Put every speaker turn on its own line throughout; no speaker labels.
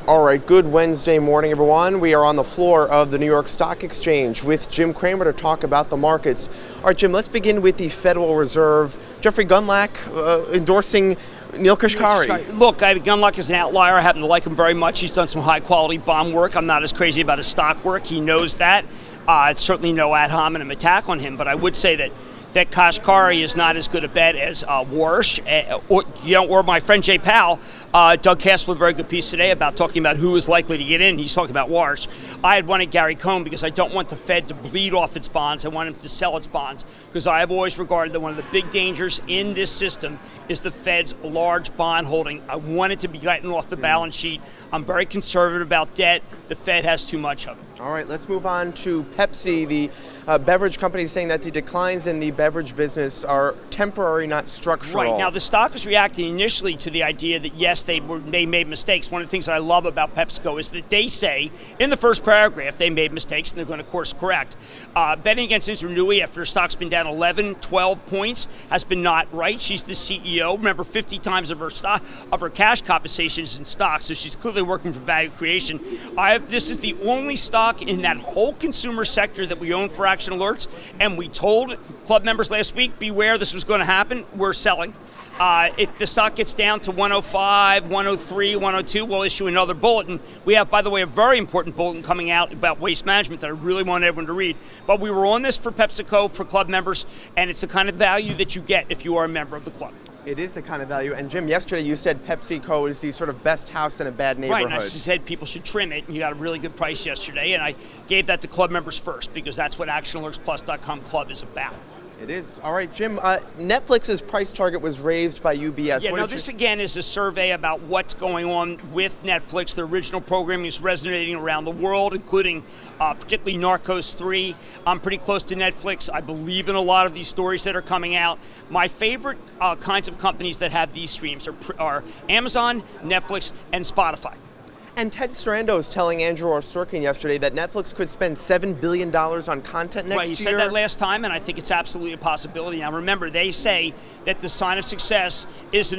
All right, good Wednesday morning, everyone. We are on the floor of the New York Stock Exchange with Jim Cramer to talk about the markets. All right, Jim, let's begin with the Federal Reserve. Jeffrey Gundlach endorsing Neil Kashkari.
Look, Gundlach is an outlier. I happen to like him very much. He's done some high-quality bond work. I'm not as crazy about his stock work. He knows that. It's certainly no ad hominem attack on him, but I would say that Kashkari is not as good a bet as Warsh, or my friend Jay Powell. Doug Castle had a very good piece today about talking about who is likely to get in. He's talking about Warsh. I had wanted Gary Cohn because I don't want the Fed to bleed off its bonds. I want him to sell its bonds because I have always regarded that one of the big dangers in this system is the Fed's large bond holding. I want it to be gotten off the balance sheet. I'm very conservative about debt. The Fed has too much of it.
All right, let's move on to Pepsi. The beverage company saying that the declines in the beverage business are temporary, not structural.
Right. Now, the stock is reacting initially to the idea that, yes, they made mistakes. One of the things that I love about PepsiCo is that they say in the first paragraph they made mistakes and they're going to course correct. Betting against Nui after her stock's been down 11, 12 points has been not right. She's the CEO. Remember, 50 times of her cash compensation is in stock, so she's clearly working for value creation. This is the only stock in that whole consumer sector that we own for Action Alerts, and we told club members last week, beware, this was going to happen. We're selling. If the stock gets down to 105, 103, 102, we'll issue another bulletin. We have, by the way, a very important bulletin coming out about waste management that I really want everyone to read. But we were on this for PepsiCo, for club members, and it's the kind of value that you get if you are a member of the club.
It is the kind of value. And Jim, yesterday you said PepsiCo is the sort of best house in a bad neighborhood.
Right, and I said people should trim it, and you got a really good price yesterday, and I gave that to club members first because that's what ActionAlertsPlus.com Club is about.
It is. All right, Jim, Netflix's price target was raised by UBS.
Yeah, this again is a survey about what's going on with Netflix. The original programming is resonating around the world, including particularly Narcos 3. I'm pretty close to Netflix. I believe in a lot of these stories that are coming out. My favorite kinds of companies that have these streams are Amazon, Netflix, and Spotify.
And Ted Sarandos telling Andrew Orsorkin yesterday that Netflix could spend $7 billion on content next year.
Right, he said that last time, and I think it's absolutely a possibility. Now, remember, they say that the sign of success is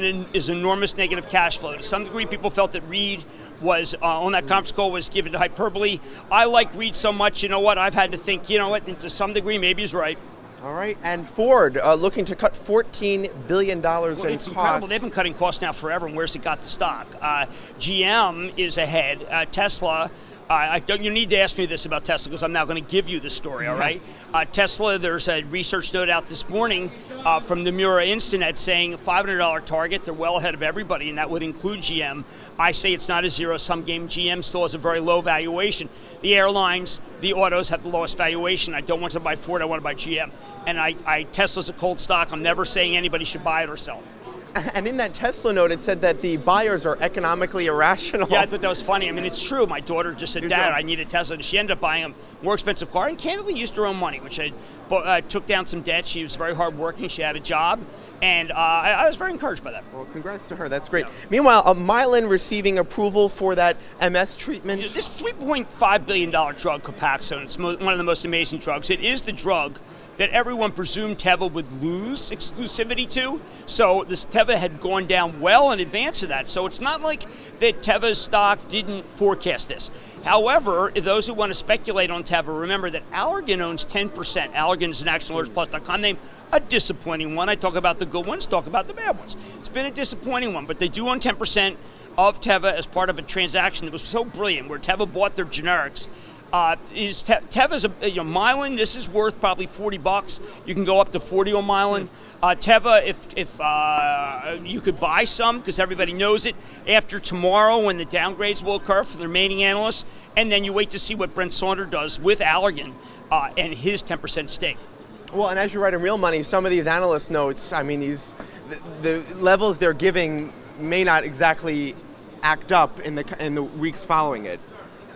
enormous negative cash flow. To some degree, people felt that Reed was, on that conference call, was given to hyperbole. I like Reed so much, you know what, I've had to think, you know what, and to some degree, maybe he's right.
All right, and Ford looking to cut $14 billion in costs.
It's incredible. They've been cutting costs now forever, and where's it got the stock? GM is ahead. Tesla, you need to ask me this about Tesla because I'm now going to give you the story, all right? Tesla, there's a research note out this morning from Nomura Instinet saying a $500 target. They're well ahead of everybody, and that would include GM. I say it's not a zero-sum game. GM still has a very low valuation. The airlines, the autos have the lowest valuation. I don't want to buy Ford. I want to buy GM. And Tesla's a cold stock. I'm never saying anybody should buy it or sell it.
And in that Tesla note, it said that the buyers are economically irrational.
Yeah, I thought that was funny. I mean, it's true. My daughter just said, Dad, I need a Tesla. And she ended up buying a more expensive car and candidly used her own money, which I took down some debt. She was very hardworking. She had a job. And I was very encouraged by that.
Well, congrats to her. That's great. Yeah. Meanwhile, Mylan receiving approval for that MS treatment.
This $3.5 billion drug, Copaxone, it's one of the most amazing drugs. It is the drug that everyone presumed Teva would lose exclusivity to. So this Teva had gone down well in advance of that. So it's not like that Teva's stock didn't forecast this. However, those who want to speculate on Teva, remember that Allergan owns 10%. Allergan is an ActionAlertsPlus.com name. A disappointing one. I talk about the good ones, talk about the bad ones. It's been a disappointing one, but they do own 10% of Teva as part of a transaction that was so brilliant where Teva bought their generics. Teva's Mylan, this is worth probably $40. You can go up to 40 on Mylan. Teva, if you could buy some, because everybody knows it, after tomorrow when the downgrades will occur for the remaining analysts, and then you wait to see what Brent Saunders does with Allergan and his 10% stake.
Well, and as you write in Real Money, some of these analyst notes, I mean, the levels they're giving may not exactly act up in the weeks following it.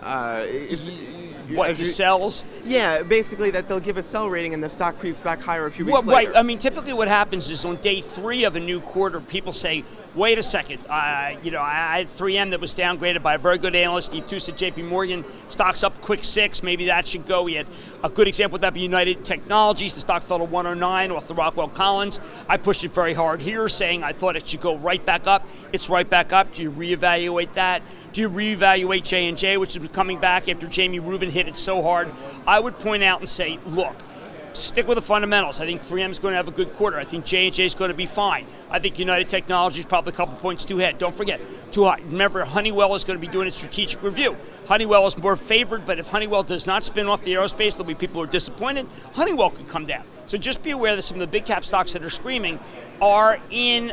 The sells?
Yeah, basically that they'll give a sell rating and the stock creeps back higher a few weeks later.
Right. I mean, typically what happens is on day 3 of a new quarter, people say, wait a second. I had 3M that was downgraded by a very good analyst, Steve Tusa at JP Morgan. Stock's up quick 6. Maybe that should go. We had a good example of that be United Technologies. The stock fell to 109 off the Rockwell Collins. I pushed it very hard here, saying I thought it should go right back up. It's right back up. Do you reevaluate that? Do you reevaluate J&J, which is coming back after Jamie Rubin hit it so hard? I would point out and say, look, stick with the fundamentals. I think 3M is going to have a good quarter. I think J&J is going to be fine. I think United Technologies is probably a couple points too ahead. Don't forget, too high. Remember, Honeywell is going to be doing a strategic review. Honeywell is more favored, but if Honeywell does not spin off the aerospace, there'll be people who are disappointed. Honeywell could come down. So just be aware that some of the big cap stocks that are screaming are in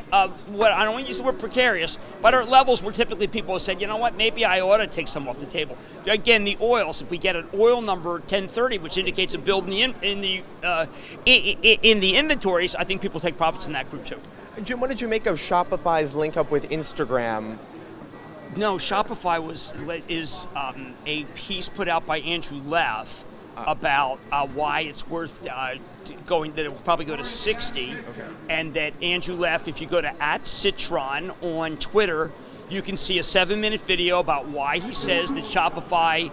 what I don't want to use the word precarious, but are at levels where typically people have said, you know what, maybe I ought to take some off the table. Again, the oils. If we get an oil number 1030, which indicates a build in the inventories, I think people take profits in that group too.
Jim, what did you make of Shopify's link up with Instagram?
No, Shopify is a piece put out by Andrew Leff about why it's worth going, that it will probably go to 60, okay. And that Andrew Leff, if you go to @Citron on Twitter, you can see a 7-minute video about why he says that Shopify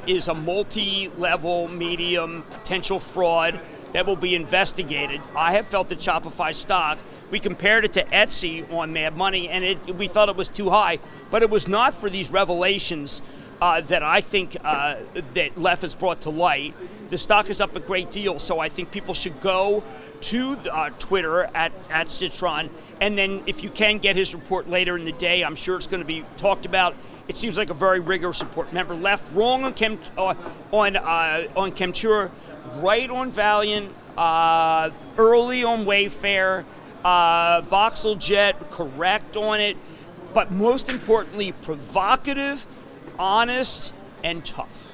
is a multi-level medium potential fraud that will be investigated. I have felt that Shopify stock, we compared it to Etsy on Mad Money, and we thought it was too high, but it was not for these revelations that I think that Leff has brought to light. The stock is up a great deal, so I think people should go to Twitter at Citron, and then if you can get his report later in the day, I'm sure it's going to be talked about. It seems like a very rigorous report. Remember, Leff wrong on Chemtura, right on Valiant, early on Wayfair, Voxel Jet, correct on it, but most importantly, provocative, honest, and tough.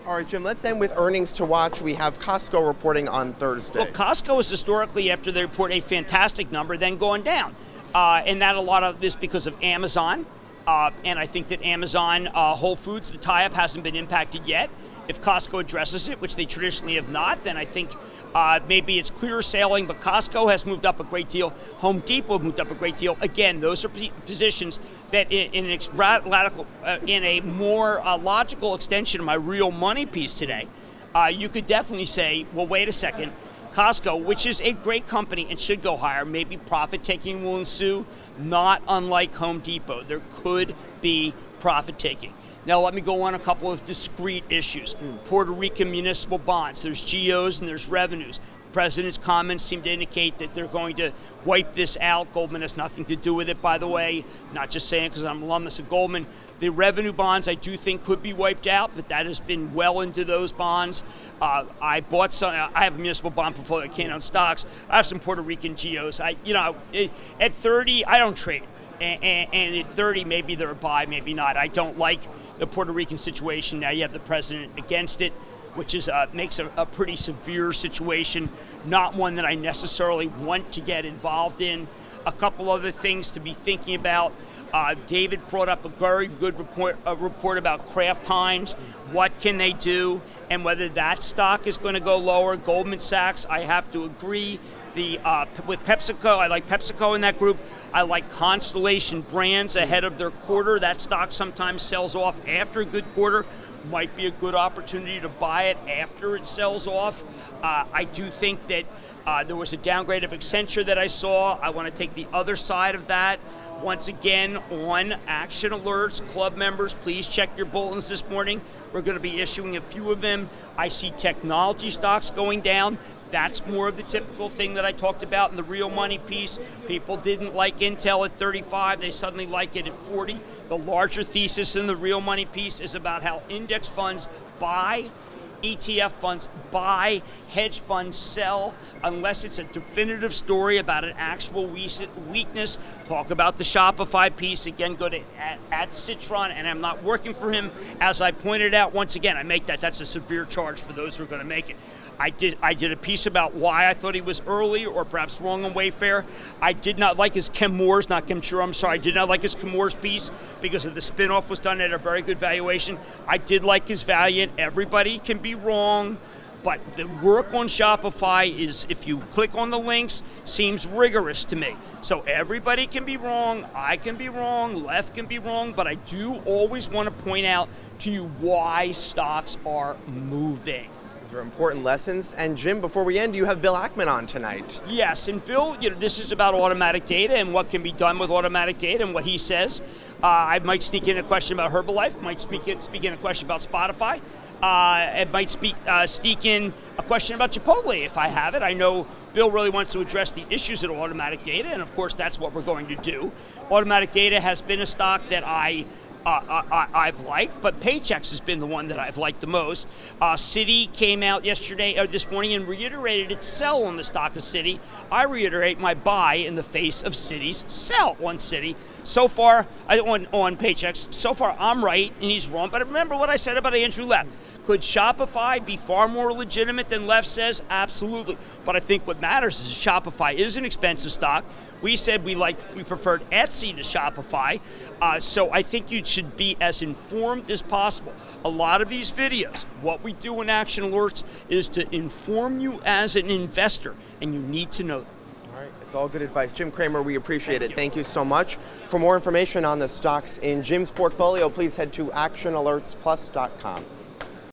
All right, Jim, let's end with earnings to watch. We have Costco reporting on Thursday.
Well, Costco is historically, after they report a fantastic number, then going down. And that a lot of this because of Amazon. And I think that Amazon, Whole Foods, the tie-up hasn't been impacted yet. If Costco addresses it, which they traditionally have not, then I think maybe it's clearer sailing, but Costco has moved up a great deal. Home Depot moved up a great deal. Again, those are positions that in a more logical extension of my real money piece today, you could definitely say, well, wait a second, Costco, which is a great company and should go higher, maybe profit-taking will ensue, not unlike Home Depot. There could be profit-taking. Now let me go on a couple of discrete issues. Puerto Rican municipal bonds, there's GOs and there's revenues. The president's comments seem to indicate that they're going to wipe this out. Goldman has nothing to do with it, by the way. Not just saying because I'm an alumnus of Goldman. The revenue bonds I do think could be wiped out, but that has been well into those bonds. I bought some, I have a municipal bond portfolio, I can't own stocks. I have some Puerto Rican GOs. At 30, I don't trade. And at 30, maybe they're a buy, maybe not. I don't like the Puerto Rican situation. Now you have the president against it, which is makes a pretty severe situation, not one that I necessarily want to get involved in. A couple other things to be thinking about. David brought up a very good report about Kraft Heinz. What can they do, and whether that stock is going to go lower. Goldman Sachs, I have to agree. With PepsiCo, I like PepsiCo in that group. I like Constellation Brands ahead of their quarter. That stock sometimes sells off after a good quarter. Might be a good opportunity to buy it after it sells off. I do think that there was a downgrade of Accenture that I saw. I want to take the other side of that. Once again, on action alerts, club members, please check your bulletins this morning. We're going to be issuing a few of them. I see technology stocks going down. That's more of the typical thing that I talked about in the real money piece. People didn't like Intel at 35. They suddenly like it at 40. The larger thesis in the real money piece is about how index funds buy, ETF funds buy, hedge funds sell, unless it's a definitive story about an actual weakness. Talk about the Shopify piece. Again, go to at Citron, and I'm not working for him. As I pointed out, once again, I make that's a severe charge for those who are going to make it. I did a piece about why I thought he was early or perhaps wrong on Wayfair. I did not like his Chemours, not Chemtura, I'm sorry. I did not like his Chemours piece because of the spinoff was done at a very good valuation. I did like his Valiant. Everybody can be wrong. But the work on Shopify is, if you click on the links, seems rigorous to me. So everybody can be wrong, I can be wrong, Left can be wrong, but I do always want to point out to you why stocks are moving.
Those are important lessons. And Jim, before we end, you have Bill Ackman on tonight.
Yes, and Bill, this is about automatic data and what can be done with automatic data and what he says. I might sneak in a question about Herbalife, might speak in a question about Spotify. It might sneak in a question about Chipotle if I have it. I know Bill really wants to address the issues of automatic data, and of course that's what we're going to do. Automatic data has been a stock that I've liked, but Paychex has been the one that I've liked the most. Citi came out this morning and reiterated its sell on the stock of Citi. I reiterate my buy in the face of Citi's sell on Citi. So far, on Paychex, so far I'm right and he's wrong, but remember what I said about Andrew Left. Could Shopify be far more legitimate than Left says? Absolutely. But I think what matters is Shopify is an expensive stock. We said we preferred Etsy to Shopify, so I think you should be as informed as possible. A lot of these videos, what we do in Action Alerts is to inform you as an investor, and you need to know that.
All right, it's all good advice. Jim Cramer, we appreciate it. Thank you so much. For more information on the stocks in Jim's portfolio, please head to actionalertsplus.com.